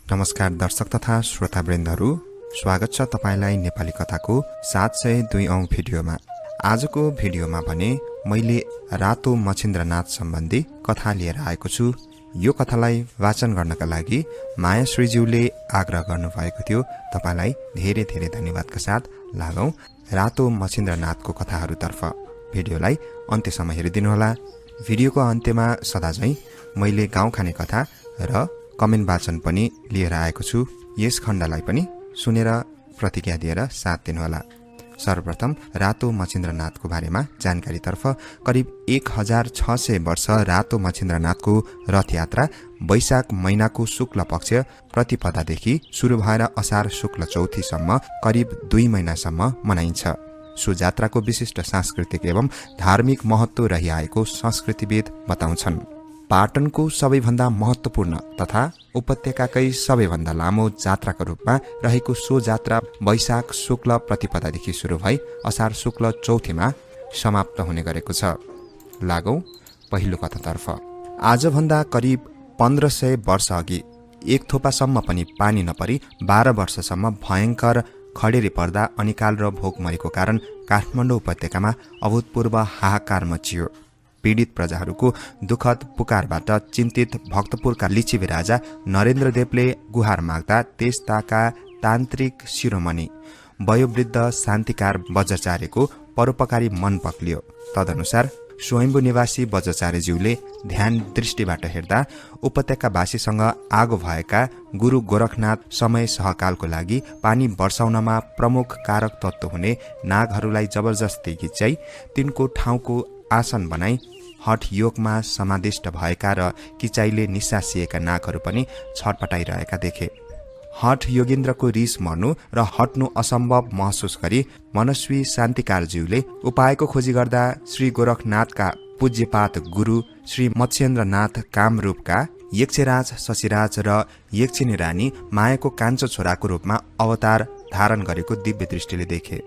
नमस्कार दर्शक तथा श्रोतावृन्दहरू, स्वागत छ तपाईलाई नेपाली कथाको 702 औं भिडियोमा। आजको भिडियोमा भने मैले रातो मछिन्द्रनाथ सम्बन्धी कथा लिएर आएको छु। यो कथालाई वाचन गर्नका लागि मायाश्रीज्यूले आग्रह गर्नुभएको थियो। तपाईलाई धेरै धेरै धन्यवादका साथ लागौं रातो मछिन्द्रनाथको कथाहरूतर्फ। भिडियोलाई अन्त्यसम्म हेरिदिनुहोला। भिडियोको अन्त्यमा सदाझैं मैले गाउँ खाने कथा र कमेन्ट वाचन पनि लिएर आएको छु। यस खण्डलाई पनि सुनेर प्रतिक्रिया दिएर साथ दिनुहोला। सर्वप्रथम रातो मछिन्द्रनाथको बारेमा जानकारीतर्फ। करिब 1600 वर्ष रातो मछिन्द्रनाथको रथयात्रा वैशाख महिनाको शुक्ल पक्ष प्रतिपदादेखि सुरु भएर असार शुक्ल चौथीसम्म करिब 2 महिनासम्म मनाइन्छ। सो जात्राको विशिष्ट सांस्कृतिक एवं धार्मिक महत्व रहिआएको संस्कृतिविद बताउँछन्। पाटनको सबैभन्दा महत्वपूर्ण तथा उपत्यकाकै सबैभन्दा लामो जात्राको रूपमा रहेको सो जात्रा वैशाख शुक्ल प्रतिपदादेखि सुरु भई असार शुक्ल चौथीमा समाप्त हुने गरेको छ। लागौं पहिलो कथातर्फ। आजभन्दा करिब 1500 वर्ष अघि एक थोपासम्म पनि पानी नपरी 12 वर्षसम्म भयंकर खडेरी पर्दा अनिकाल र भोकमरीको कारण काठमाडौँ उपत्यकामा अभूतपूर्व हाहाकार मचियो। पीडित प्रजाहरूको दुखद पुकारबाट चिन्तित भक्तपुरका लिच्छवी राजा नरेन्द्रदेवले गुहार माग्दा त्यसताका तान्त्रिक शिरोमणि वयोवृद्ध शान्तिकार वज्राचार्यको परोपकारी मन पक्लियो। तदनुसार स्वयम्भू निवासी वज्राचार्यज्यूले ध्यान दृष्टिबाट हेर्दा उपत्यकावासीसँग आगो भएका गुरु गोरखनाथ समय सहकालको लागि पानी वर्षाउनमा प्रमुख कारक तत्त्व हुने नागहरूलाई जबरजस्ती खिच्दै तिनको ठाउँको आसन बनाई हठ योगमा समादिष्ट भएका र किचाइले निसासिएका नागहरू पनि छटपटाइरहेका देखे। हठ योगेन्द्रको रिस मर्नु र हट्नु असम्भव महसुस गरी मनस्वी शान्तिकारज्यूले उपायको खोजी गर्दा श्री गोरखनाथका पूज्यपात गुरु श्री मत्स्येन्द्रनाथ कामरूपका यक्षराज शशिराज र यक्षिणी रानी मायाको कान्छो छोराको रूपमा अवतार धारण गरेको दिव्य दृष्टिले देखे।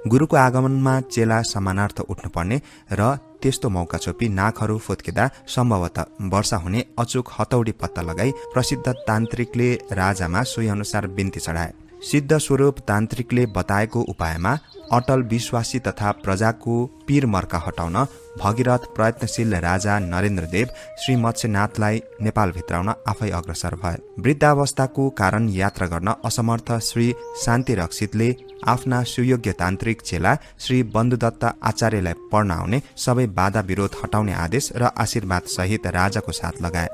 गुरुको आगमनमा चेला समानार्थ उठ्नुपर्ने र त्यस्तो मौका छोपी नागहरू फुत्किँदा सम्भवतः वर्षा हुने अचुक हतौडी पत्ता लगाई प्रसिद्ध तान्त्रिकले राजामा सोही अनुसार बिन्ती चढाए। सिद्ध स्वरूप तान्त्रिकले बताएको उपायमा अटल विश्वासी तथा प्रजाको पीर मर्का हटाउन भगीरथ प्रयत्नशील राजा नरेन्द्रदेव श्री मत्स्यनाथलाई नेपाल भित्राउन आफै अग्रसर भए। वृद्धावस्थाको कारण यात्रा गर्न असमर्थ श्री शान्ति रक्षितले आफ्ना सुयोग्य तान्त्रिक चेला श्री बन्धुदत्त आचार्यलाई पढ्न आउने सबै बाधा विरोध हटाउने आदेश र आशीर्वाद सहित राजाको साथ लगाए।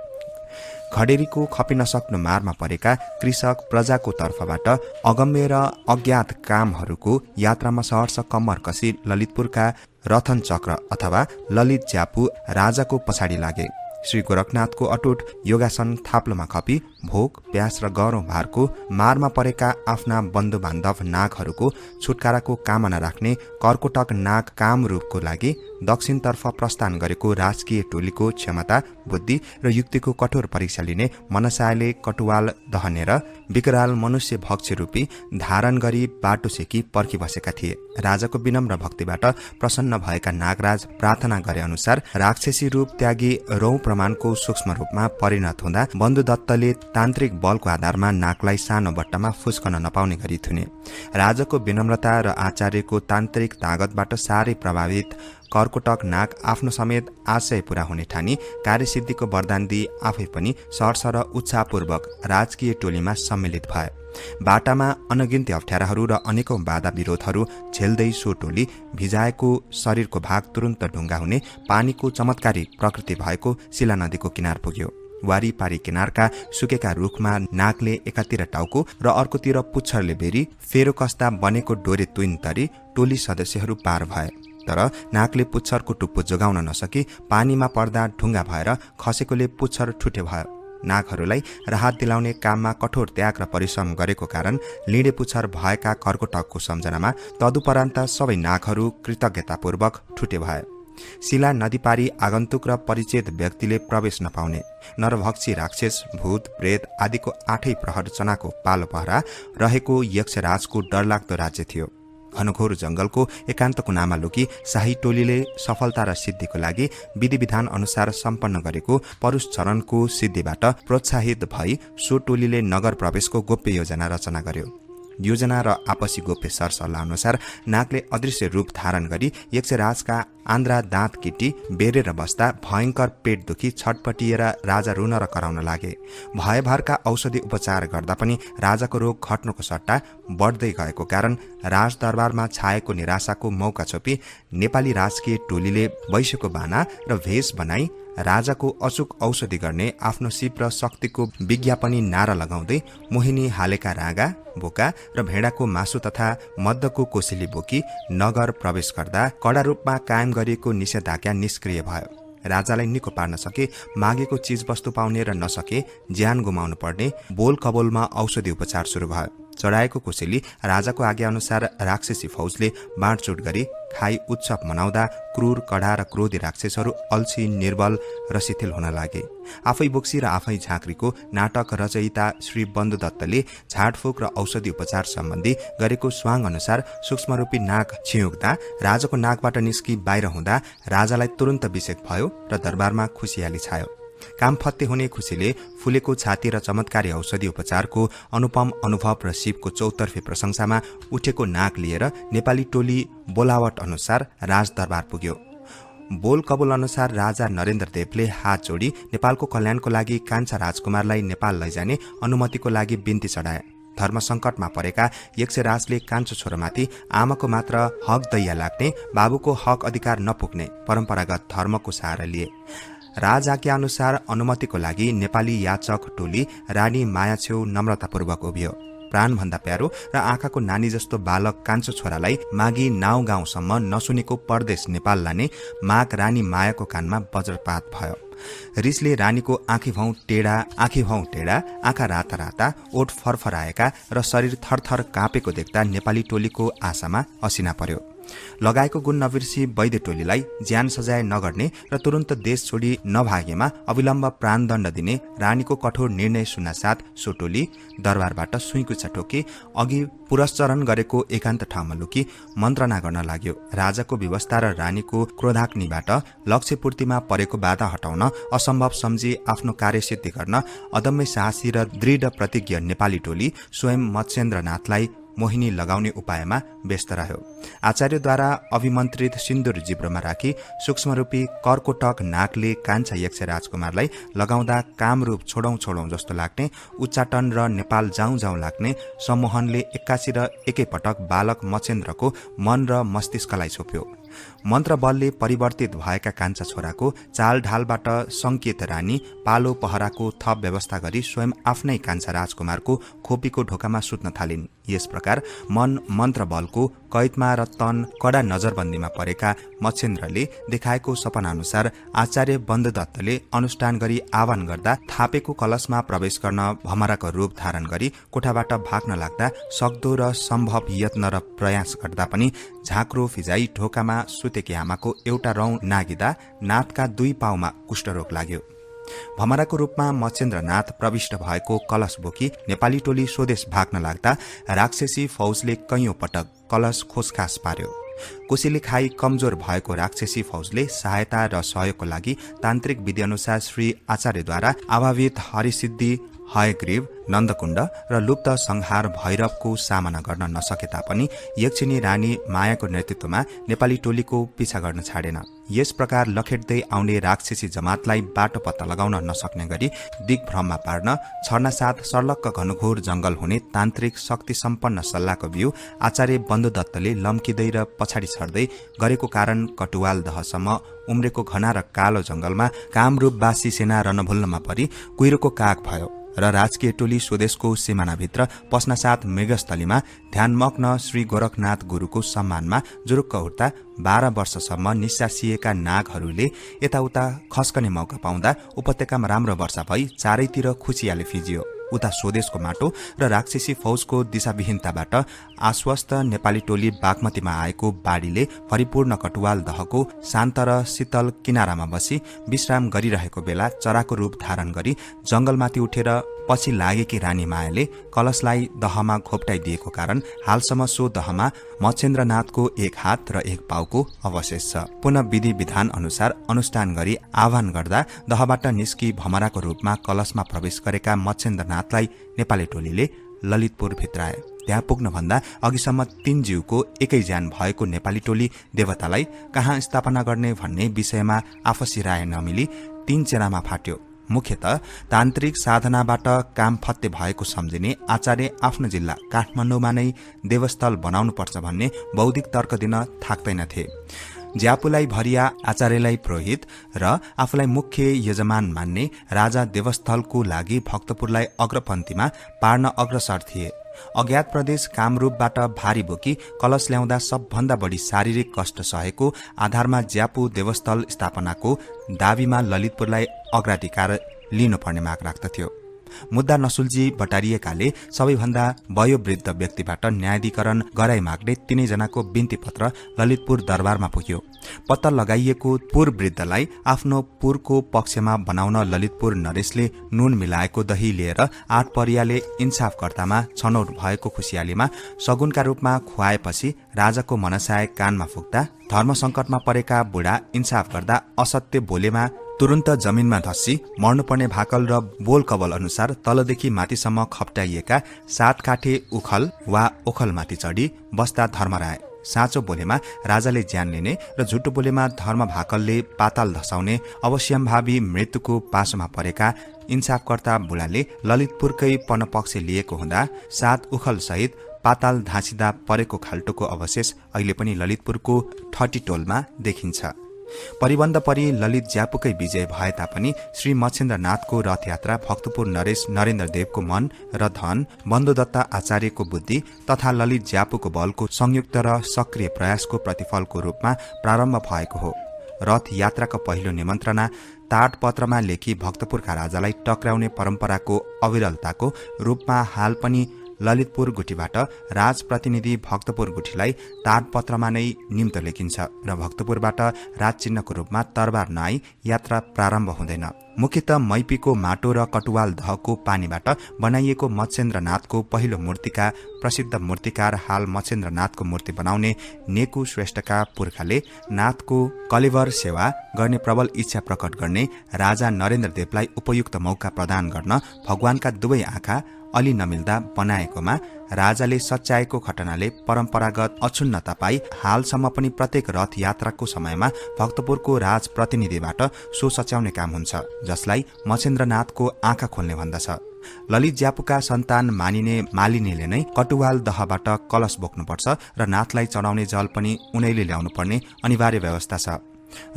खडेरीको खपिन सक्नु मारमा परेका कृषक प्रजाको तर्फबाट अगम्य र अज्ञात कामहरूको यात्रामा सहर्ष कम्मर कसी ललितपुरका रतन चक्र अथवा ललित च्यापु राजाको पछाडि लागे। श्री गोरखनाथको अटुट योगासन थाप्लोमा खपी भोक प्यास र गौरव भारको मारमा परेका आफ्ना बन्धु बान्धव नागहरूको छुटकाराको कामना राख्ने कर्कोटक नाग कामरूपको लागि दक्षिणतर्फ प्रस्थान गरेको राजकीय टोलीको क्षमता बुद्धि र युक्तिको कठोर परीक्षा लिने मनसायले कटुवाल दहने र विकराल मनुष्य भक्ष्य रूपी धारण गरी बाटो सेकी पर्खी बसेका थिए। राजाको विनम्र भक्तिबाट प्रसन्न भएका नागराज प्रार्थना गरे अनुसार राक्षसी रूप त्यागी रौँ प्रमाणको सूक्ष्म रूपमा परिणत हुँदा बन्धुदत्तले तान्त्रिक बलको आधारमा नागलाई सानो बट्टामा फुस्कन नपाउने गरी थुने। राजाको विनम्रता र आचार्यको तान्त्रिक तागतबाट साह्रै प्रभावित कर्कोटक नाग आफ्नो समेत आशय पूरा हुने ठानी कार्यसिद्धिको वरदान दिई आफै पनि सहर्ष र उत्साहपूर्वक राजकीय टोलीमा सम्मिलित भए। बाटामा अनगिन्ती अप्ठ्याराहरू र अनेकौं बाधा विरोधहरू झेल्दै सो टोली भिजाएको शरीरको भाग तुरुन्त ढुङ्गा हुने पानीको चमत्कारी प्रकृति भएको शिला नदीको किनार पुग्यो। वारीपारी किनारका सुकेका रुखमा नागले एकातिर टाउको र अर्कोतिर पुच्छरले बेरी फेरो कस्दा बनेको डोरे तुइन तरी टोली सदस्यहरू पार भए। तर नागले पुच्छरको टुप्पो जोगाउन नसकी पानीमा पर्दा ढुङ्गा भएर खसेकोले पुच्छर ठुटे भयो। नागहरूलाई राहत दिलाउने काममा कठोर त्याग र परिश्रम गरेको कारण लिडे पुच्छर भएका कर्कोटकको सम्झनामा तदुपरान्त सबै नागहरू कृतज्ञतापूर्वक ठुटे भए। शिला नदीपारी आगन्तुक र परिचित व्यक्तिले प्रवेश नपाउने नरभक्षी राक्षस भूत प्रेत आदिको 8 प्रहर चनाको पालो पहरा रहेको यक्षराजको डरलाग्दो राज्य थियो। घनघोर जंगलको एकान्त कुनामा लुकी शाही टोलीले सफलता र सिद्धिको लागि विधि विधान अनुसार सम्पन्न गरेको परुष चरणको सिद्धिबाट प्रोत्साहित भई सो टोलीले नगर प्रवेशको गोप्य योजना रचना गर्यो। योजना र आपसी गोप्य सरसल्लाह अनुसार नागले अदृश्य रूप धारण गरी यक्षराजका आन्द्रा दाँत किटी बेरेर बस्दा भयंकर पेट दुखी छटपटिएर राजा रुन र कराउन लागे। भयभरका औषधि उपचार गर्दा पनि राजाको रोग घट्नुको सट्टा बढ्दै गएको कारण राजदरबारमा छाएको निराशाको मौका छोपी नेपाली राजकीय टोलीले वैश्यको बाना र भेष बनाई राजाको अचुक औषधि गर्ने आफ्नो सिप र शक्तिको विज्ञापनी नारा लगाउँदै मोहिनी हालेका रागा बोका र भेडाको मासु तथा मद्दको कोसेली बोकी नगर प्रवेश गर्दा कडा रूपमा कायम गरिएको निषेधाज्ञा निष्क्रिय भयो। राजालाई निको पार्न सके मागेको चीजवस्तु पाउने र नसके ज्यान गुमाउनु पर्ने बोल कबोलमा औषधि उपचार सुरु भयो। चढाएको कोसेली राजाको आज्ञा अनुसार राक्षसी फौजले बाँडचुट गरी खाई उत्सव मनाउँदा क्रूर कडा र क्रोधी राक्षसहरू अल्छी निर्बल र शिथिल हुन लागे। आफै बोक्सी र आफै झाँक्रीको नाटक रचयिता श्री बन्धुदत्तले झाडफुक र औषधि उपचार सम्बन्धी गरेको स्वाङ अनुसार सूक्ष्मरूपी नाग छिउक्दा राजाको नाकबाट निस्की बाहिर हुँदा राजालाई तुरन्त विषेक भयो र दरबारमा खुसियाली छायो। काम फत्ते हुने खुसीले फुलेको छाती र चमत्कारी औषधि उपचारको अनुपम अनुभव र शिवको चौतर्फी प्रशंसामा उठेको नाक लिएर नेपाली टोली बोलावट अनुसार राजदरबार पुग्यो। बोल कबुल अनुसार राजा नरेन्द्र देवले हात जोडी नेपालको कल्याणको लागि कान्छा राजकुमारलाई नेपाल लैजाने अनुमतिको लागि बिन्ती चढाए। धर्म संकटमा परेका यक्षराजले कान्छो छोरामाथि आमाको मात्र हक दैया लाग्ने, बाबुको हक अधिकार नपुग्ने परम्परागत धर्मको सहारा लिए। राजआज्ञा अनुसार अनुमतिको लागि नेपाली याचक टोली रानी माया छेउ नम्रतापूर्वक उभियो। प्राणभन्दा प्यारो र आँखाको नानी जस्तो बालक कान्छो छोरालाई मागी नाउँ गाउँसम्म नसुनेको परदेश नेपाल लाने माग रानी मायाको कानमा वज्रपात भयो। रिसले रानीको आँखी भाउ टेढा, आँखा राता राता, ओठ फरफराएका र शरीर थरथर काँपेको देख्दा नेपाली टोलीको आशामा असिना पर्यो। लगाएको गुण नबिर्सी वैद्य टोलीलाई ज्यान सजाय नगर्ने र तुरन्त देश छोडी नभागेमा अविलम्ब प्राणदण्ड दिने रानीको कठोर निर्णय सुन्नासाथ सो टोली दरबारबाट सुइकुच्चा ठोकी अघि पुरस्चरण गरेको एकान्त ठाउँमा लुकी मन्त्रणा गर्न लाग्यो। राजाको व्यवस्था र रानीको क्रोधाग्निबाट लक्ष्यपूर्तिमा परेको बाधा हटाउन असम्भव सम्झी आफ्नो कार्यसिद्धि गर्न अदम्य साहसी र दृढ प्रतिज्ञ नेपाली टोली स्वयं मत्स्येन्द्रनाथलाई मोहिनी लगाउने उपायमा व्यस्त रह्यो। आचार्यद्वारा अभिमन्त्रित सिन्दूर जिब्रोमा राखी सूक्ष्मरूपी कर्कोटक नागले कान्छा यक्ष राजकुमारलाई लगाउँदा कामरूप छोडौं जस्तो लाग्ने, उच्चाटन र नेपाल जाउँ लाग्ने सम्मोहनले एक्कासी र एकैपटक बालक मच्छेन्द्रको मन र मस्तिष्कलाई छोप्यो। मन्त्र बलले परिवर्तित भएका कान्छा छोराको चालढालबाट संकेत रानी पालो पहराको थप व्यवस्था गरी स्वयं आफ्नै कान्छा राजकुमारको खोपीको ढोकामा सुत्न थालिन्। यस प्रकार मन मन्त्र बलको कैदमा र तन कडा नजरबन्दीमा परेका मच्छेन्द्रले देखाएको सपना अनुसार आचार्य बन्धुदत्तले अनुष्ठान गरी आह्वान गर्दा थापेको कलशमा प्रवेश गर्न भमराको रूप धारण गरी कोठाबाट भाग्न लाग्दा सक्दो र सम्भव यत्न र प्रयास गर्दा पनि झाँक्रो फिजाई ढोकामा सुतेकी आमाको एउटा रौं नागिदा नाथका 2 पाउमा कुष्ठरोग लाग्यो। भमराको रूपमा मच्छेन्द्रनाथ प्रविष्ट भएको कलश बोकी नेपाली टोली स्वदेश भाग्न लाग्दा राक्षसी फौजले कैयौं पटक कलश खोसखास पार्यो। कोसेली खाई कमजोर भएको राक्षसी फौजले सहायता र सहयोगको लागि तान्त्रिक विधि अनुसार श्री आचार्यद्वारा अभावित हरिसिद्धि हयग्रीव नन्दकुण्ड र लुप्त संहार भैरवको सामना गर्न नसके तापनि यक्षिणी रानी मायाको नेतृत्वमा नेपाली टोलीको पिछा गर्न छाडेन। यस प्रकार लखेट्दै आउने राक्षसी जमातलाई बाटो पत्ता लगाउन नसक्ने गरी दिग्भ्रममा पार्न छर्नासाथ सर्लक्क घनघोर जंगल हुने तान्त्रिक शक्ति सम्पन्न सल्लाहको बिउ आचार्य बन्धुदत्तले लम्किँदै र पछाडि छर्दै गरेको कारण कटुवाल दहसम्म उम्रेको घना र कालो जंगलमा कामरूपवासी सेना रणभुल्लमा परि कुहिरोको काग भयो र राजकीय टोली स्वदेशको सिमानाभित्र पस्नासाथ मृगस्थलीमा ध्यानमग्न श्री गोरखनाथ गुरुको सम्मानमा जुरुक्क उठ्दा 12 वर्षसम्म निस्सासिएका नागहरूले यताउता खस्कने मौका पाउँदा उपत्यकामा राम्रो वर्षा भई चारैतिर खुसियाले फिजियो। उता स्वदेशको माटो र राक्षसी फौजको दिशाविहीनताबाट आश्वस्त नेपाली टोली बागमतीमा आएको बाढीले परिपूर्ण कटुवाल दहको शान्त र शीतल किनारामा बसी विश्राम गरिरहेको बेला चराको रूप धारण गरी जंगलमाथि उठेर पछि लागेकी रानी मायाले कलशलाई दहमा घोप्टाइदिएको कारण हालसम्म सो दहमा मच्छेन्द्रनाथको एक हात र एक पाउको अवशेष छ। पुनः विधि विधान अनुसार अनुष्ठान गरी आह्वान गर्दा दहबाट निस्की भमराको रूपमा कलशमा प्रवेश गरेका मच्छेन्द्रनाथलाई नेपाली टोलीले ललितपुर भित्राए। त्यहाँ पुग्नभन्दा अघिसम्म 3 जीवको एकै ज्यान भएको नेपाली टोली देवतालाई कहाँ स्थापना गर्ने भन्ने विषयमा आपसी राय नमिली 3 चेरामा फाट्यो। मुख्यतः तान्त्रिक साधनाबाट काम फत्ते भएको सम्झिने आचार्य आफ्नो जिल्ला काठमाडौँमा नै देवस्थल बनाउनुपर्छ भन्ने बौद्धिक तर्क दिन थाक्दैनथे। ज्यापुलाई भरिया, आचार्यलाई पुरोहित र आफूलाई मुख्य यजमान मान्ने राजा देवस्थलको लागि भक्तपुरलाई अग्रपन्थीमा पार्न अग्रसर थिए। अज्ञात प्रदेश कामरूपबाट भारी बोकी कलश ल्याउँदा सबभन्दा बढी शारीरिक कष्ट सहेको आधारमा ज्यापु देवस्थल स्थापनाको दावीमा ललितपुरलाई अग्राधिकार लिनुपर्ने माग राख्दथ्यो। मुद्दा नसुल्झी बटारिएकाले सबैभन्दा वयोवृद्ध व्यक्तिबाट न्यायाधिकरण गराई माग्ने 3 जनाको बिन्ती पत्र ललितपुर दरबारमा पुग्यो। पत्ता लगाइएको पुर वृद्धलाई आफ्नो पुरको पक्षमा बनाउन ललितपुर नरेशले नुन मिलाएको दही लिएर 8 परियाले इन्साफकर्तामा छनौट भएको खुसियालीमा सगुनका रूपमा खुवाएपछि राजाको मनसाय कानमा फुक्दा धर्म संकटमा परेका बुढा इन्साफ गर्दा असत्य बोलेमा तुरुन्त जमिनमा धस्सी मर्नुपर्ने भाकल र बोल कबल अनुसार तलदेखि माथिसम्म खप्टाइएका 7 काठे उखल वा ओखलमाथि चढी बस्दा धर्मराय। साँचो बोलेमा राजाले ज्यान लिने र झुटो बोलेमा धर्म भाकलले पाताल धसाउने अवश्यम्भावी मृत्युको पासोमा परेका इन्साफकर्ता बुढाले ललितपुरकै पनपक्ष लिएको हुँदा 7 उखल सहित पाताल धाँसिँदा परेको खाल्टोको अवशेष अहिले पनि ललितपुरको ठटीटोलमा देखिन्छ। परिबन्ध परि ललित ज्यापुकै विजय भए तापनि श्री मच्छेन्द्रनाथको रथयात्रा भक्तपुर नरेश नरेन्द्र देवको मन र धन, बन्धुदत्त आचार्यको बुद्धि तथा ललित ज्यापुको बलको संयुक्त र सक्रिय प्रयासको प्रतिफलको रूपमा प्रारम्भ भएको हो। रथ यात्राको पहिलो निमन्त्रणा ताडपत्रमा लेखी भक्तपुरका राजालाई टक्राउने परम्पराको अविरलताको रूपमा हाल पनि ललितपुर गुठीबाट राजप्रतिनिधि भक्तपुर गुठीलाई ताडपत्रमा नै निम्तो लेखिन्छ र भक्तपुरबाट राजचिन्हको रूपमा तरबार नआई यात्रा प्रारम्भ हुँदैन। मुख्यतः मैपीको माटो र कटुवाल दहको पानीबाट बनाइएको मच्छेन्द्रनाथको पहिलो मूर्तिका प्रसिद्ध मूर्तिकार हाल मच्छेन्द्रनाथको मूर्ति बनाउने नेकु श्रेष्ठका पुर्खाले नाथको कलेवर सेवा गर्ने प्रबल इच्छा प्रकट गर्ने राजा नरेन्द्र देवलाई उपयुक्त मौका प्रदान गर्न भगवानका दुवै आँखा अलि नमिल्दा बनाएकोमा राजाले सच्याएको घटनाले परम्परागत अक्षुण्णता पाई हालसम्म पनि प्रत्येक रथ यात्राको समयमा भक्तपुरको राजप्रतिनिधिबाट सो सच्याउने काम हुन्छ, जसलाई मच्छेन्द्रनाथको आँखा खोल्ने भन्दछ। ललित ज्यापुका सन्तान मानिने मालिनीले नै कटुवाल दहबाट कलश बोक्नुपर्छ र नाथलाई चढाउने जल पनि उनैले ल्याउनु पर्ने अनिवार्य व्यवस्था छ।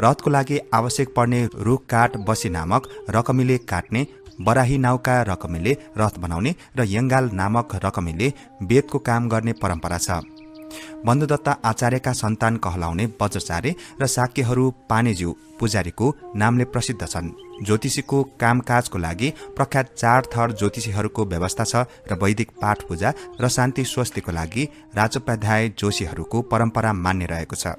रथको लागि आवश्यक पर्ने रुख काठ बसी नामक रकमीले काट्ने, बराही नाउका रकमीले रथ बनाउने र यङ्गाल नामक रकमीले वेदको काम गर्ने परम्परा छ। बन्धुदत्त आचार्यका सन्तान कहलाउने वज्रचार्य र शाक्यहरू पानेज्यू पुजारीको नामले प्रसिद्ध छन्। ज्योतिषीको कामकाजको लागि प्रख्यात 4 थर ज्योतिषीहरूको व्यवस्था छ र वैदिक पाठ पूजा र शान्ति स्वस्तिको लागि राजोपाध्याय जोशीहरूको परम्परा मान्य रहेको छ।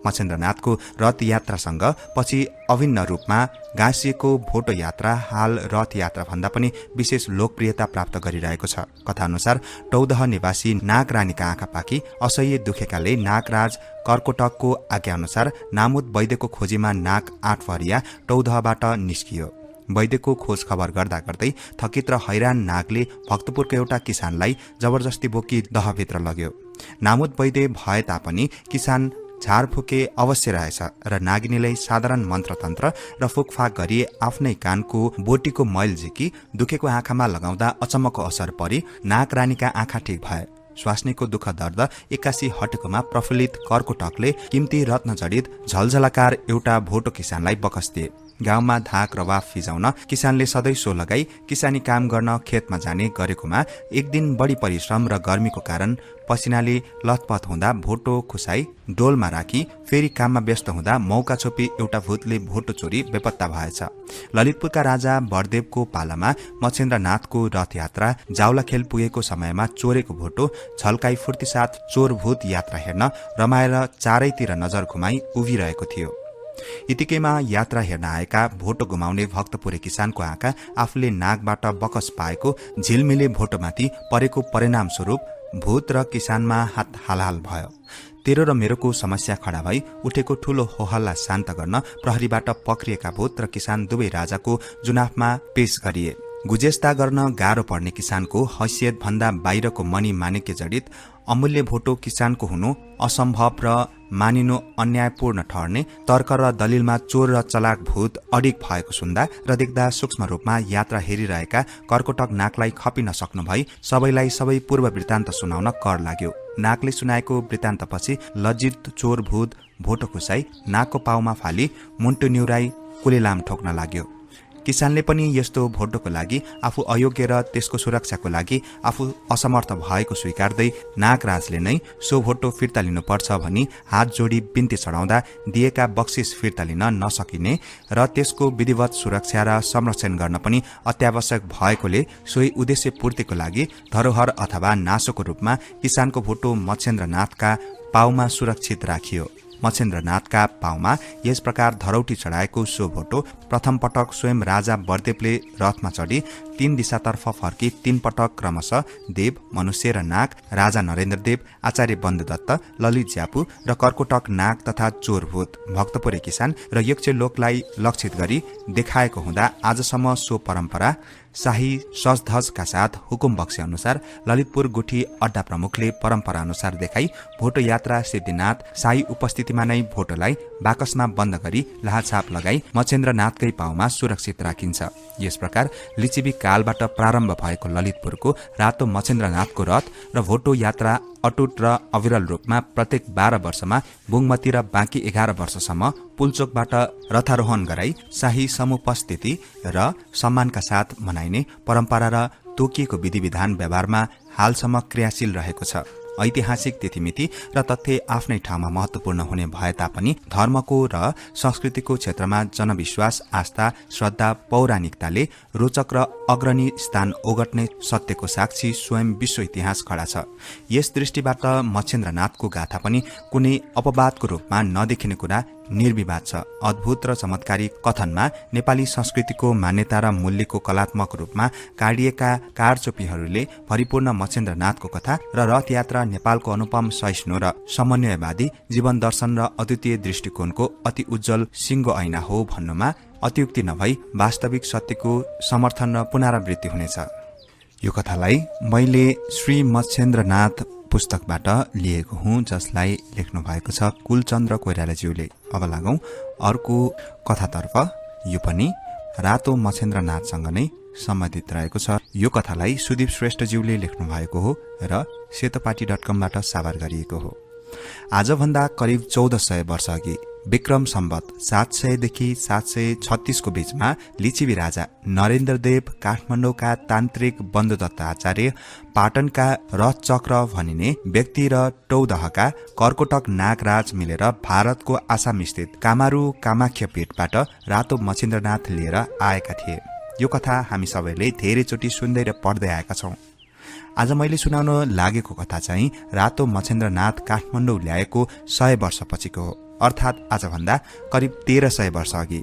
मच्छेन्द्रनाथको रथ यात्रासँग पछि अभिन्न रूपमा गाँसिएको भोटो यात्रा हाल रथ यात्रा भन्दा पनि विशेष लोकप्रियता प्राप्त गरिरहेको छ। कथाअनुसार टौदह निवासी नाग रानीका आँखा पाकी असह्य दुखेकाले नागराज कर्कोटकको आज्ञा अनुसार नामुद वैद्यको खोजीमा नाग 8 फरिया टौदहबाट निस्कियो। वैद्यको खोज खबर गर्दा गर्दै थकित र हैरान नागले भक्तपुरको एउटा किसानलाई जबरजस्ती बोकी दहभित्र लग्यो। नामुद वैद्य भए तापनि किसान झारफुके अवश्य रहेछ र नागिनीलाई साधारण मन्त्रतन्त्र र फुकफाक गरी आफ्नै कानको बोटीको मैल झिकी दुखेको आँखामा लगाउँदा अचम्मको असर परी नाग रानीका आँखा ठिक भए। स्वास्नीको दुःख दर्द एक्कासी हटेकोमा प्रफुल्लित कर्कोटकले किम्ती रत्न जडित झलझलकार एउटा भोटो किसानलाई बकस दिए। गाउँमा धाक रवा फिजाउन किसानले सधैँ सो लगाई किसानी काम गर्न खेतमा जाने गरेकोमा एक दिन बढी परिश्रम र गर्मीको कारण पसिनाले लथपथ हुँदा भोटो खुसाई डोलमा राखी फेरि काममा व्यस्त हुँदा मौका छोपी एउटा भूतले भोटो चोरी बेपत्ता भएछ। ललितपुरका राजा बरदेवको पालामा मच्छेन्द्रनाथको रथयात्रा जाउलाखेल पुगेको समयमा चोरेको भोटो झल्काई फुर्ती साथ चोर भूत यात्रा हेर्न रमाएर चारैतिर नजर घुमाई उभिरहेको थियो। यतिकैमा यात्रा हेर्न आएका भोटो गुमाउने भक्तपुरे किसानको आँखा आफूले नाकबाट बकस पाएको झिलमिले भोटोमाथि परेको परिणामस्वरूप भूत र किसानमा हात हालहाल भयो। तेरो र मेरोको समस्या खडा भई उठेको ठूलो होहल्ला शान्त गर्न प्रहरीबाट पक्रिएका भूत र किसान दुवै राजाको जुनाफमा पेश गरिए। गुजेस्ता गर्न गाह्रो पर्ने किसानको हैसियत भन्दा बाहिरको मनी माणिक्य जडित अमूल्य भोटो किसानको हुनु असम्भव र मानिनु अन्यायपूर्ण ठहर्ने तर्क र दलिलमा चोर र चलाक भूत अडिग भएको सुन्दा र देख्दा सूक्ष्म रूपमा यात्रा हेरिरहेका कर्कोटक नाकलाई खपिन सक्नु भई सबैलाई सबै पूर्व वृत्तान्त सुनाउन कर लाग्यो। नाकले सुनाएको वृत्तान्तपछि लज्जित चोर भूत भोटो खुसाई नाकको पाउमा फाली मुन्टु निउराई कुलेलाम ठोक्न लाग्यो। किसानले पनि यस्तो भोटोको लागि आफू अयोग्य र त्यसको सुरक्षाको लागि आफू असमर्थ भएको स्वीकार्दै नागराजले नै सो भोटो फिर्ता लिनुपर्छ भनी हात जोडी बिन्ती चढाउँदा दिएका बक्सिस फिर्ता लिन नसकिने र त्यसको विधिवत सुरक्षा र संरक्षण गर्न पनि अत्यावश्यक भएकोले सोही उद्देश्य पूर्तिको लागि धरोहर अथवा नासोको रूपमा किसानको भोटो मच्छेन्द्रनाथका पाउमा सुरक्षित राखियो। मच्छेन्द्रनाथका पाउमा यस प्रकार धरौटी चढाएको सो भोटो प्रथम पटक स्वयं राजा बरदेवले रथमा चढी 3 दिशातर्फ फर्की 3 पटक क्रमशः देव, मनुष्य र नाग, राजा नरेन्द्रदेव, आचार्य बन्धुदत्त, ललित ज्यापु र कर्कोटक नाग तथा चोरभूत भक्तपुरे किसान र यक्ष लोकलाई लक्षित गरी देखाएको हुँदा आजसम्म सो परम्परा शाही सजधजका साथ हुकुम बक्से अनुसार ललितपुर गुठी अड्डा प्रमुखले परम्परा अनुसार देखाई भोटो यात्रा सिद्धिनाथ शाही उपस्थितिमा नै भोटोलाई बाकसमा बन्द गरी लाहाछाप लगाई मच्छेन्द्रनाथकै पाउमा सुरक्षित राखिन्छ। यस प्रकार लिचिबी कालबाट प्रारम्भ भएको ललितपुरको रातो मच्छेन्द्रनाथको रथ र भोटो यात्रा अटुट र अविरल रूपमा प्रत्येक 12 वर्षमा बुङमती र बाँकी 11 वर्षसम्म पुलचोकबाट रथारोहण गराई शाही समुपस्थिति र सम्मानका साथ मनाइने परम्परा र तोकिएको विधि विधान व्यवहारमा हालसम्म क्रियाशील रहेको छ। ऐतिहासिक तिथिमिति र तथ्य आफ्नै ठाउँमा महत्वपूर्ण हुने भए तापनि धर्मको र संस्कृतिको क्षेत्रमा जनविश्वास, आस्था, श्रद्धा, पौराणिकताले रोचक र अग्रणी स्थान ओगट्ने सत्यको साक्षी स्वयं विश्व इतिहास खडा छ। यस दृष्टिबाट मच्छेन्द्रनाथको गाथा पनि कुनै अपवादको रूपमा नदेखिने कुरा निर्विवाद छ। अद्भुत र चमत्कारी कथनमा नेपाली संस्कृतिको मान्यता र मूल्यको कलात्मक रूपमा काडिएका कारचोपीहरूले परिपूर्ण मच्छेन्द्रनाथको कथा र रथयात्रा नेपालको अनुपम सहिष्णु र समन्वयवादी जीवन दर्शन र अद्वितीय दृष्टिकोणको अति उज्जवल सिङ्गो ऐना हो भन्नुमा अत्युक्ति नभई वास्तविक सत्यको समर्थन र पुनरावृत्ति हुनेछ। यो कथालाई मैले श्री मच्छेन्द्रनाथ पुस्तकबाट लिएको हुँ, जसलाई लेख्नु भएको छ कुलचन्द्र कोइरालाज्यूले। अब लागौं अर्को कथातर्फ। यो पनि रातो मच्छेन्द्रनाथसँग नै सम्बन्धित रहेको छ। यो कथालाई सुदीप श्रेष्ठज्यूले लेख्नु भएको हो र सेतोपाटी.com बाट साभार गरिएको हो। आजभन्दा करिब 1400 वर्ष अघि विक्रम सम्वत 700 देखि 736 को बीचमा लिचिबी राजा नरेन्द्रदेव काठमाडौँका तान्त्रिक बन्धुदत्त आचार्य, पाटनका रथचक्र भनिने व्यक्ति र टौदहका कर्कोटक नागराज मिलेर भारतको आसाम स्थित कामारू कामाख्या पीठबाट रातो मच्छेन्द्रनाथ लिएर आएका थिए। यो कथा हामी सबैले धेरैचोटि सुन्दै र पढ्दै आएका छौं। आज मैले सुनाउन लागेको कथा चाहिँ रातो मच्छेन्द्रनाथ काठमाडौँ ल्याएको 100 वर्षपछिको हो, अर्थात् आजभन्दा करिब 1300 वर्ष अघि।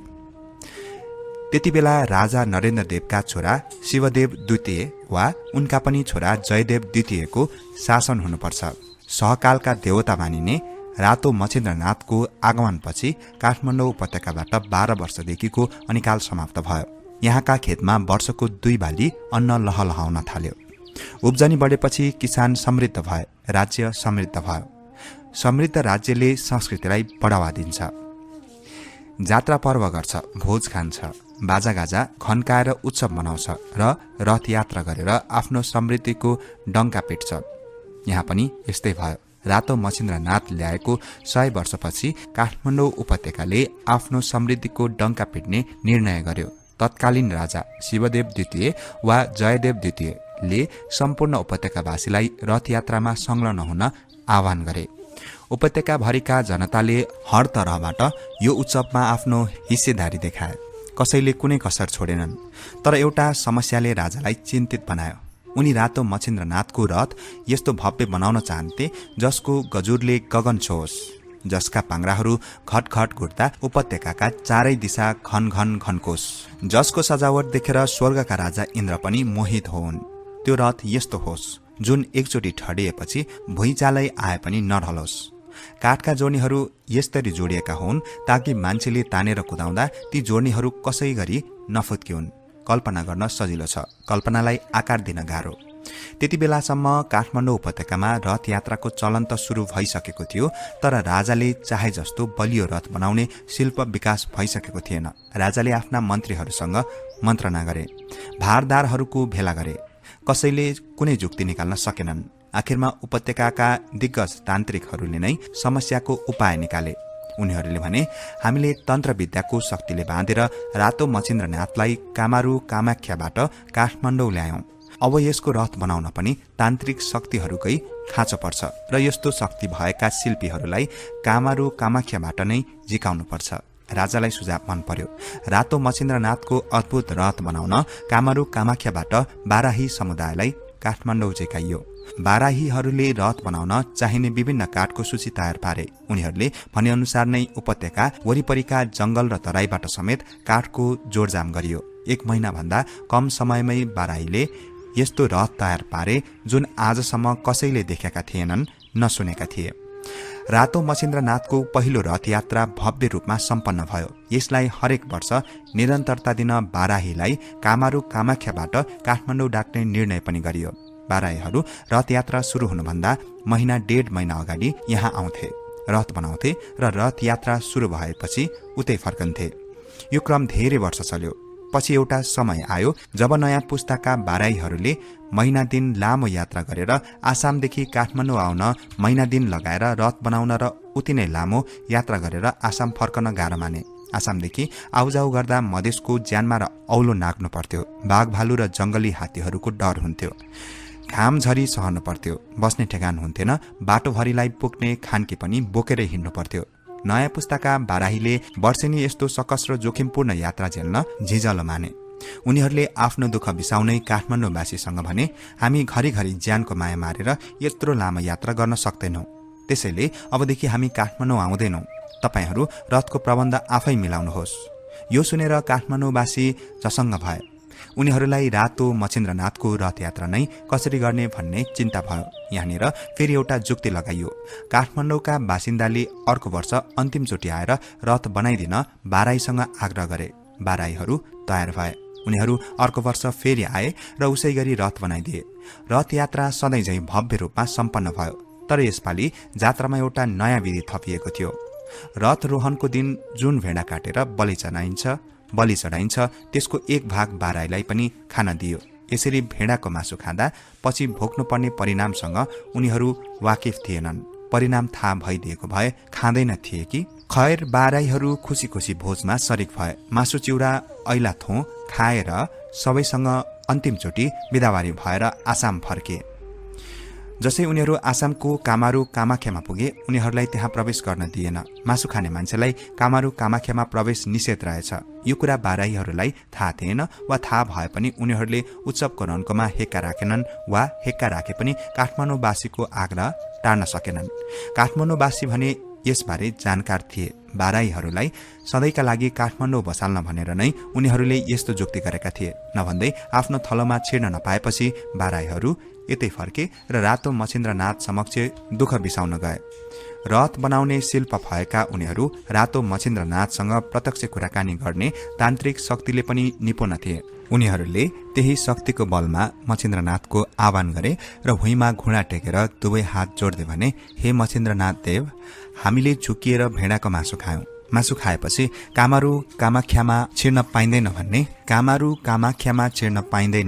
त्यति बेला राजा नरेन्द्रदेवका छोरा शिवदेव द्वितीय वा उनका पनि छोरा जयदेव द्वितीयको शासन हुनुपर्छ। सहकालका देवता मानिने रातो मच्छेन्द्रनाथको आगमनपछि काठमाडौँ उपत्यकाबाट 12 वर्षदेखिको अनिकाल समाप्त भयो। यहाँका खेतमा वर्षको 2 बाली अन्न लहलहाउन थाल्यो। उब्जनी बढेपछि किसान समृद्ध भए, राज्य समृद्ध भयो। समृद्ध राज्यले संस्कृतिलाई बढावा दिन्छ, जात्रा पर्व गर्छ, भोज खान्छ, बाजागाजा खन्काएर उत्सव मनाउँछ र रथयात्रा गरेर आफ्नो समृद्धिको डङ्का पिट्छ। यहाँ पनि यस्तै भयो। रातो मच्छेन्द्रनाथ ल्याएको 100 वर्षपछि काठमाडौँ उपत्यकाले आफ्नो समृद्धिको डङ्का पिट्ने निर्णय गर्यो। तत्कालीन राजा शिवदेव द्वितीय वा जयदेव द्वितीयले सम्पूर्ण उपत्यकावासीलाई रथयात्रामा संलग्न हुन आह्वान गरे। उपत्यकाभरिका जनताले हर तरहबाट यो उत्सवमा आफ्नो हिस्सेदारी देखाए। कसैले कुनै कसर छोडेनन्। तर एउटा समस्याले राजालाई चिन्तित बनायो। उनी रातो मच्छेन्द्रनाथको रथ यस्तो भव्य बनाउन चाहन्थे जसको गजुरले गगन छोओस्। जसका पाङ्राहरू घटघट घुट्दा उपत्यकाका चारै दिशा घन घन घनकोश। जसको सजावट देखेर स्वर्गका राजा इन्द्र पनि मोहित होउन्। त्यो रथ यस्तो होस् जुन एकचोटि ठडिएपछि भुइँचालै आए पनि नढलोस्। काठका जोड्नीहरू यसरी जोडिएका हुन् ताकि मान्छेले तानेर कुदाउँदा ती जोड्नीहरू कसै गरी नफुत्किउन्। कल्पना गर्न सजिलो छ, कल्पनालाई आकार दिन गाह्रो। त्यति बेलासम्म काठमाडौँ उपत्यकामा रथ यात्राको चलन त सुरु भइसकेको थियो, तर राजाले चाहे जस्तो बलियो रथ बनाउने शिल्प विकास भइसकेको थिएन। राजाले आफ्ना मन्त्रीहरूसँग मन्त्रणा गरे, भारदारहरूको भेला गरे। कसैले कुनै जुक्ति निकाल्न सकेनन्। आखिरमा उपत्यकाका दिग्गज तान्त्रिकहरूले नै समस्याको उपाय निकाले। उनीहरूले भने, हामीले तन्त्रविद्याको शक्तिले बाँधेर रातो मच्छिन्द्रनाथलाई कामारू कामाख्याबाट काठमाडौँ ल्यायौं। अब यसको रथ बनाउन पनि तान्त्रिक शक्तिहरूकै खाँचो पर्छ र यस्तो शक्ति भएका शिल्पीहरूलाई कामारू कामाख्याबाट नै झिकाउनुपर्छ। राजालाई सुझाव मन पर्यो। रातो मच्छिन्द्रनाथको अद्भुत रथ बनाउन कामारू कामाख्याबाट बाराही समुदायलाई काठमाडौँ झिकाइयो। बाराहीहरूले रथ बनाउन चाहिने विभिन्न काठको सूची तयार पारे। उनीहरूले भनेअनुसार नै उपत्यका वरिपरिका जंगल र तराईबाट समेत काठको जोडजाम गरियो। 1 महिनाभन्दा कम समयमै बाराहीले यस्तो रथ तयार पारे जुन आजसम्म कसैले देखेका थिएनन्, नसुनेका थिए। रातो मच्छिन्द्रनाथको पहिलो रथ यात्रा भव्य रूपमा सम्पन्न भयो। यसलाई हरेक वर्ष निरन्तरता दिन बाराहीलाई कामारू कामाख्याबाट काठमाडौँ डाक्ने निर्णय पनि गरियो। बाराहीहरू रथ यात्रा सुरु हुनुभन्दा महिना 1.5 महिना अगाडि यहाँ आउँथे, रथ बनाउँथे र रथ यात्रा सुरु भएपछि उतै फर्कन्थे। यो क्रम धेरै वर्ष चल्यो। पछि एउटा समय आयो जब नयाँ पुस्ताका बाराहीहरूले महिना दिन लामो यात्रा गरेर आसामदेखि काठमाडौँ आउन महिना दिन लगाएर रथ बनाउन र उति नै लामो यात्रा गरेर आसाम फर्कन गाह्रो माने। आसामदेखि आउजाउ गर्दा मधेसको ज्यानमा र औलो नाग्नु पर्थ्यो। बाघ भालु र जंगली हात्तीहरूको डर हुन्थ्यो। घाम झरी सहनु पर्थ्यो। बस्ने ठेगान हुन्थेन। बाटोभरिलाई पुग्ने खानकी पनि बोकेरै हिँड्नु पर्थ्यो। नयाँ पुस्ताका बाराहीले वर्षेनी यस्तो सकस र जोखिमपूर्ण यात्रा झेल्न झिझलो माने। उनीहरूले आफ्नो दुःख बिसाउनै काठमाडौँवासीसँग भने, हामी घरिघरि ज्यानको माया मारेर यत्रो लामो यात्रा गर्न सक्दैनौं। त्यसैले अबदेखि हामी काठमाडौँ आउँदैनौं। तपाईहरू रथको प्रबन्ध आफै मिलाउनुहोस्। यो सुनेर काठमाडौँवासी झसङ्ग भए। उनीहरूलाई रातो मच्छिन्द्रनाथको रथ यात्रा नै कसरी गर्ने भन्ने चिन्ता भयो। यहाँनिर फेरि एउटा जुक्ति लगाइयो। काठमाडौँका बासिन्दाले अर्को वर्ष अन्तिमचोटि आएर रथ बनाइदिन बाराहीसँग आग्रह गरे। बाराहीहरू तयार भए। उनीहरू अर्को वर्ष फेरि आए र उसै गरी रथ बनाइदिए। रथ यात्रा सधैँझै भव्य रूपमा सम्पन्न भयो। तर यसपालि जात्रामा एउटा नयाँ विधि थपिएको थियो। रथ रोहनको दिन जुन भेडा काटेर बलि चढाइन्छ त्यसको 1 भाग बाराहीलाई पनि खान दियो। यसरी भेडाको मासु खाँदा पछि भोग्नुपर्ने परिणामसँग उनीहरू वाकिफ थिएनन्। परिणाम थाहा भइदिएको भए खाँदैन थिए कि? खैर, बाराहीहरू खुसी खुसी भोजमा सरिक भए। मासु चिउरा ऐला थो खाएर सबैसँग अन्तिमचोटि बिदावारी भएर आसाम फर्के। जसै उनीहरू आसामको कामारू कामाख्यामा पुगे, उनीहरूलाई त्यहाँ प्रवेश गर्न दिएन। मासु खाने मान्छेलाई कामारू कामाख्यामा प्रवेश निषेध रहेछ। यो कुरा बाराहीहरूलाई थाहा थिएन, वा थाहा भए पनि उनीहरूले उत्सवको रन्कोमा हेक्का राखेनन्, वा हेक्का राखे पनि काठमाडौँवासीको आग्रह टार्न सकेनन्। काठमाडौँवासी भने यसबारे जानकार थिए। बाराहीहरूलाई सधैँका लागि काठमाडौँ बसाल्न भनेर नै उनीहरूले यस्तो जुक्ति गरेका थिए। नभन्दै आफ्नो थलोमा छिर्न नपाएपछि बाराहीहरू यतै फर्के र रातो मच्छिन्द्रनाथ समक्ष दुःख बिसाउन गए। रथ बनाउने शिल्प भएका उनीहरू रातो मच्छिन्द्रनाथसँग प्रत्यक्ष कुराकानी गर्ने तान्त्रिक शक्तिले पनि निपुण थिए। उनीहरूले त्यही शक्तिको बलमा मच्छिन्द्रनाथको आह्वान गरे र भुइँमा घुँडा टेकेर दुवै हात जोड्दै भने, हे मच्छिन्द्रनाथ देव, हामीले झुकिएर भेडाको मासु खायौं। मासु खाएपछि कामारू कामाख्यामा छिर्न पाइँदैन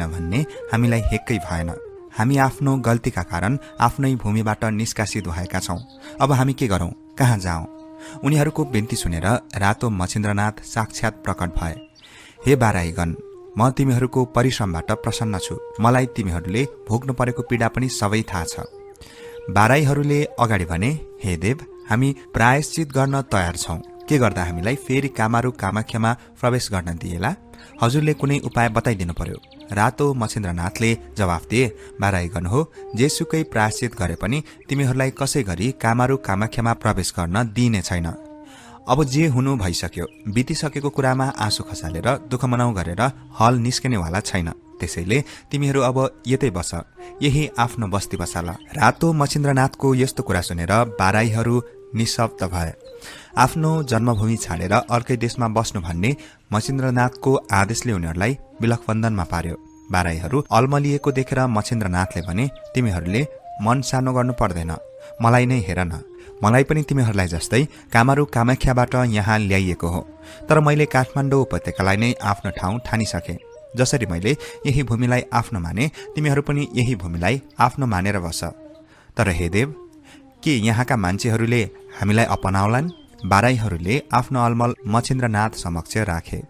भन्ने हामीलाई हेक्कै भएन। हामी आफ्नो गल्तीका कारण आफ्नै भूमिबाट निष्कासित भएका छौं। अब हामी के गरौं? कहाँ जाउँ? उनीहरूको बिन्ती सुनेर रातो मच्छिन्द्रनाथ साक्षात प्रकट भए। हे बाराहीगण, म तिमीहरूको परिश्रमबाट प्रसन्न छु। मलाई तिमीहरूले भोग्नु परेको पीडा पनि सबै थाहा छ। बाराहीहरूले अगाडि भने, हे देव, हामी प्रायश्चित गर्न तयार छौं। के गर्दा हामीलाई फेरि कामारू कामाख्यामा प्रवेश गर्न दिएला? हजुरले कुनै उपाय बताइदिनु पर्यो। रातो मछिन्द्रनाथले जवाफ दिए, बाराइगन हो, जेसुकै प्रायश्चित गरे पनि तिमीहरूलाई कसै गरी कामारू कामाख्यामा प्रवेश गर्न दिइने छैन। अब जे हुनु भइसक्यो, बितिसकेको कुरामा आँसु खसालेर दुःख मनाउ गरेर हल निस्किनेवाला छैन। त्यसैले तिमीहरू अब यतै बस, यही आफ्नो बस्ती बसाल। रातो मछिन्द्रनाथको यस्तो कुरा सुनेर बाराईहरू निशब्द भए। आफ्नो जन्मभूमि छाडेर अर्कै देशमा बस्नु भन्ने मछिन्द्रनाथको आदेशले उनीहरूलाई विलखबन्धनमा पार्यो। बाराईहरू अल्मलिएको देखेर मछिन्द्रनाथले भने, तिमीहरूले मन सानो गर्नु पर्दैन, मलाई नै हेर न, मलाई पनि तिमीहरूलाई जस्तै कामारू कामाख्याबाट यहाँ ल्याइएको हो। तर मैले काठमाडौँ उपत्यकालाई नै आफ्नो ठाउँ ठानिसके। जसरी मैले यही भूमिलाई आफ्नो माने, तिमीहरू पनि यही भूमिलाई आफ्नो मानेर बस। तर हे देव, के यहाँका मान्छेहरूले हामीलाई अपनाउलान्? बाराईहरूले आफ्नो अलमल मछिन्द्रनाथ समक्ष राखे।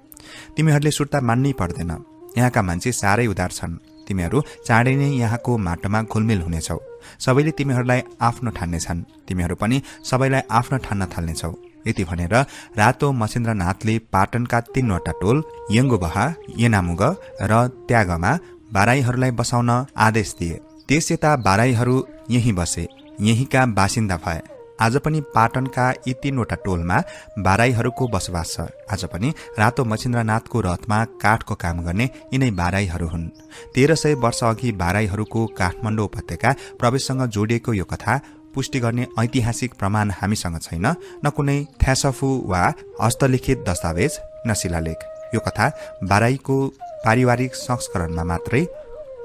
तिमीहरूले सुर्ता मान्नै पर्दैन, यहाँका मान्छे साह्रै उदार छन्। तिमीहरू चाँडै नै यहाँको माटोमा घुलमिल हुनेछौ। सबैले तिमीहरूलाई आफ्नो ठान्नेछन्, तिमीहरू पनि सबैलाई आफ्नो ठान्न थाल्नेछौ। यति भनेर रातो मछिन्द्रनाथले पाटनका 3वटा टोल यङ्गुबहा, येनामुग र त्यागमा बाराईहरूलाई बसाउन आदेश दिए। त्यस यता बाराईहरू यही बसे, यहीका बासिन्दा भए। आज पनि पाटनका यी 3वटा टोलमा बाराईहरूको बसोबास छ। आज पनि रातो मछिन्द्रनाथको रथमा काठको काम गर्ने यिनै बाराईहरू हुन्। 1300 वर्ष अघि बाराईहरूको काठमाडौँ उपत्यका प्रवेशसँग जोडिएको यो कथा पुष्टि गर्ने ऐतिहासिक प्रमाण हामीसँग छैन, न कुनै थ्यासफु वा हस्तलिखित दस्तावेज, न शिलालेख। यो कथा बाराईको पारिवारिक संस्करणमा मात्रै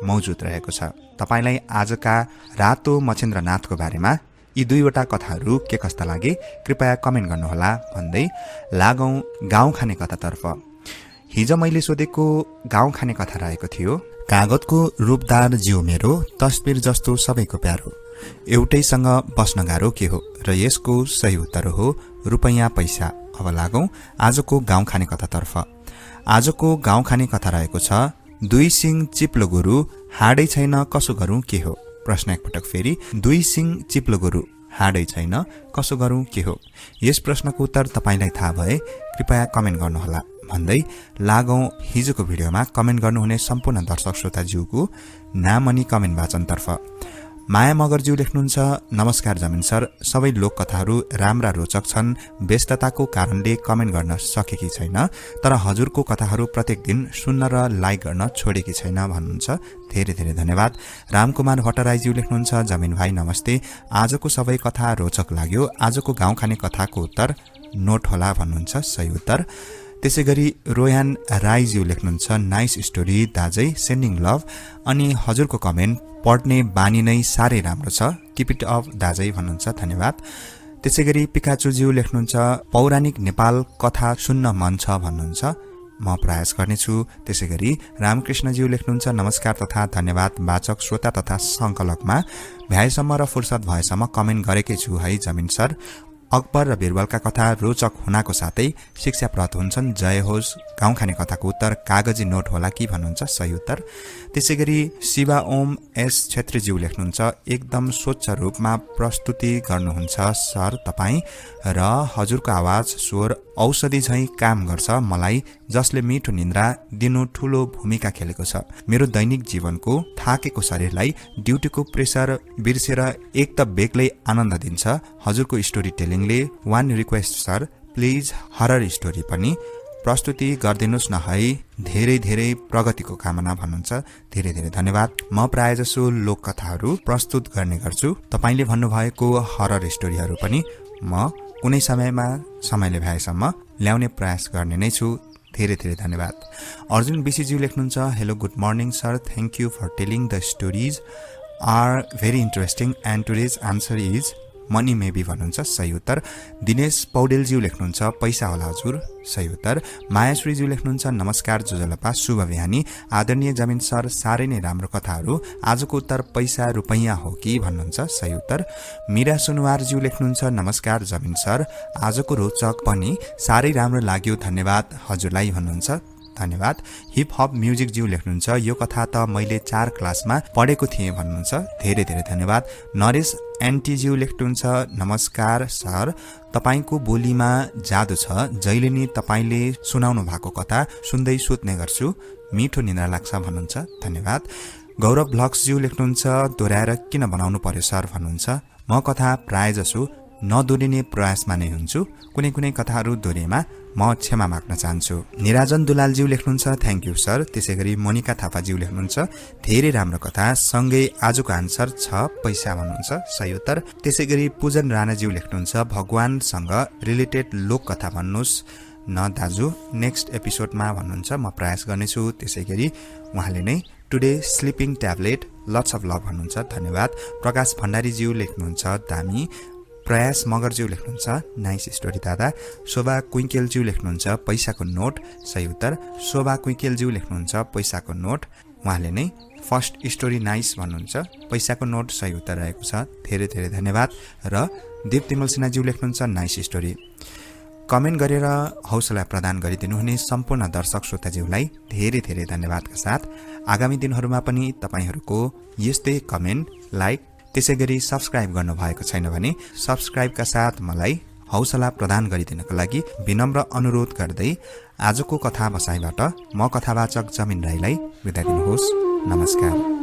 मौजुद रहेको छ। तपाईलाई आजका रातो मछिन्द्रनाथको बारेमा यी 2वटा कथाहरू के कस्ता लागे कृपया कमेन्ट गर्नुहोला भन्दै लागौं गाउँ खाने कथातर्फ। हिजो मैले सोधेको गाउँ खाने कथा रहेको थियो, कागजको रूपदार जिउ मेरो, तस्बिर जस्तो सबैको प्यारो, एउटैसँग बस्न गाह्रो के हो, र यसको सही उत्तर हो रुपैयाँ पैसा। अब लागौं आजको गाउँ खाने कथातर्फ। आजको गाउँ खाने कथा रहेको छ, 2 सिङ चिप्लो गोरु, हाडै छैन कसो गरौं के हो। प्रश्न एकपटक फेरि, 2 सिङ चिप्लो गोरु, हाडै छैन कसो गरौं के हो। यस प्रश्नको उत्तर तपाईलाई थाहा भए कृपया कमेन्ट गर्नुहोला भन्दै लागौं हिजोको भिडियोमा कमेन्ट गर्नुहुने सम्पूर्ण दर्शक श्रोताज्यूको नाम अनि कमेन्ट वाचनतर्फ। माया मगरज्यू लेख्नुहुन्छ, नमस्कार जमिन सर, सबै लोककथाहरू राम्रा रोचक छन्। व्यस्तताको कारणले कमेन्ट गर्न सकेकी छैन, तर हजुरको कथाहरू प्रत्येक दिन सुन्न र लाइक गर्न छोडेकी छैन भन्नुहुन्छ। धेरै धेरै धन्यवाद। रामकुमार भट्टराईज्यू लेख्नुहुन्छ, जमिन भाइ नमस्ते, आजको सबै कथा रोचक लाग्यो। आजको गाउँ खाने कथाको उत्तर नोट होला भन्नुहुन्छ, सही उत्तर। त्यसै गरी रोयान राईज्यू लेख्नुहुन्छ, नाइस स्टोरी दाजै, सेन्डिङ लभ। अनि हजुरको कमेन्ट पढ्ने बानी नै साह्रै राम्रो छ, किप इट अफ दाजै भन्नुहुन्छ, धन्यवाद। त्यसै गरी पिकाचुज्यू लेख्नुहुन्छ, पौराणिक नेपाल कथा सुन्न मन छ भन्नुहुन्छ, म प्रयास गर्नेछु। त्यसै गरी रामकृष्णज्यू लेख्नुहुन्छ, नमस्कार तथा धन्यवाद वाचक श्रोता तथा संकलकमा भ्याएसम्म र फुर्सद भएसम्म कमेन्ट गरेकै छु है जमिन सर। अकबर र बिरबलका कथा रोचक हुनाको साथै शिक्षाप्रद हुन्छन्। जय होस्। गाउँ खाने कथाको उत्तर कागजी नोट होला कि भन्नुहुन्छ, सही उत्तर। त्यसै गरी शिवा ओम एस छेत्रीज्यू लेख्नुहुन्छ, एकदम स्वच्छ रूपमा प्रस्तुति गर्नुहुन्छ सर तपाईँ, र हजुरको आवाज स्वर औषधि झैं काम गर्छ मलाई, जसले मिठो निन्द्रा दिनु ठूलो भूमिका खेलेको छ। मेरो दैनिक जीवनको थाकेको शरीरलाई ड्युटीको प्रेसर बिर्सेर एक त बेग्लै आनन्द दिन्छ। हजुरको स्टोरी टेलिङले। 1 request sir, please horror story पनि प्रस्तुति गरिदिनुहोस् न है, धेरै धेरै प्रगतिको कामना भन्नुहुन्छ। धेरै धेरै धन्यवाद। म प्रायजसो लोककथाहरू प्रस्तुत गर्ने गर्छु। तपाईले भन्नुभएको हरर स्टोरीहरू पनि म कुनै समयमा समयले भएसम्म ल्याउने प्रयास गर्ने नै छु। धेरै धेरै धन्यवाद। अर्जुन बिसीज्यू लेख्नुहुन्छ, hello good morning sir, thank you for telling the stories are very interesting and today's answer is money maybe भन्नुहुन्छ, सही उत्तर। दिनेश पौडेलज्यू लेख्नुहुन्छ, पैसा होला हजुर, सही उत्तर। मायाश्रीज्यू लेख्नुहुन्छ, नमस्कार जोजलपा, शुभ बिहानी आदरणीय जमिन सर, साह्रै नै राम्रो कथाहरू। आजको उत्तर पैसा रुपैयाँ हो कि भन्नुहुन्छ, सही उत्तर। मीरा सुनवारज्यू लेख्नुहुन्छ, नमस्कार जमिन सर, आजको रोचक पनि साह्रै राम्रो लाग्यो, धन्यवाद हजुरलाई भन्नुहुन्छ, धन्यवाद। हिप हप म्युजिक ज्यू लेख्नुहुन्छ, यो कथा त मैले 4 क्लासमा पढेको थिएँ भन्नुहुन्छ, धेरै धेरै धन्यवाद। नरेश एन्टीज्यू लेख्नुहुन्छ, नमस्कार सर, तपाईको बोलीमा जादु छ, जहिले नि तपाईले सुनाउनु भएको कथा सुन्दै सुत्ने गर्छु। मिठो निद्रा लाग्छ भन्नुहुन्छ, धन्यवाद। गौरव ब्लग्सज्यू लेख्नुहुन्छ, दोहोऱ्याएर किन बनाउनु पर्यो सर भन्नुहुन्छ। म कथा प्राय जसो नदोहोरिने प्रयासमा नै हुन्छु, कुनै कुनै कथाहरू दोहोरिएमा म क्षमा माग्न चाहन्छु। निराजन दुलालज्यू लेख्नुहुन्छ, थ्याङ्क यू सर। त्यसै गरी मोनिका थापाज्यू लेख्नुहुन्छ, धेरै राम्रो कथा, सँगै आजको आन्सर छ पैसा भन्नुहुन्छ, सही उत्तर। त्यसै गरी पूजन राणाज्यू लेख्नुहुन्छ, भगवानसँग रिलेटेड लोक कथा भन्नुहोस् न दाजु, नेक्स्ट एपिसोडमा भन्नुहुन्छ, म प्रयास गर्नेछु। त्यसै गरी उहाँले नै today sleeping tablet lots of love भन्नुहुन्छ, धन्यवाद। प्रकाश भण्डारीज्यू लेख्नुहुन्छ, दामी। प्रयास मगरज्यू लेख्नुहुन्छ, नाइस स्टोरी दादा। शोभा कुइकेलज्यू लेख्नुहुन्छ, पैसाको नोट, सही उत्तर। शोभा कुइकेलज्यू लेख्नुहुन्छ, पैसाको नोट, उहाँले नै फर्स्ट स्टोरी नाइस भन्नुहुन्छ, पैसाको नोट सही उत्तर रहेको छ, धेरै धेरै धन्यवाद। र देव तिमल सिन्हाज्यू लेख्नुहुन्छ, नाइस स्टोरी। कमेन्ट गरेर हौसला प्रदान गरिदिनुहुने सम्पूर्ण दर्शक श्रोताज्यूलाई धेरै धेरै धन्यवादका साथ आगामी दिनहरूमा पनि तपाईहरूको यस्तै कमेन्ट, लाइक, त्यसै गरी सब्सक्राइब गर्नुभएको छैन भने सब्सक्राइबका साथ मलाई हौसला प्रदान गरिदिनको लागि विनम्र अनुरोध गर्दै आजको कथा बसाइबाट म कथावाचक जमिन राईलाई बिदा दिनुहोस्। नमस्कार।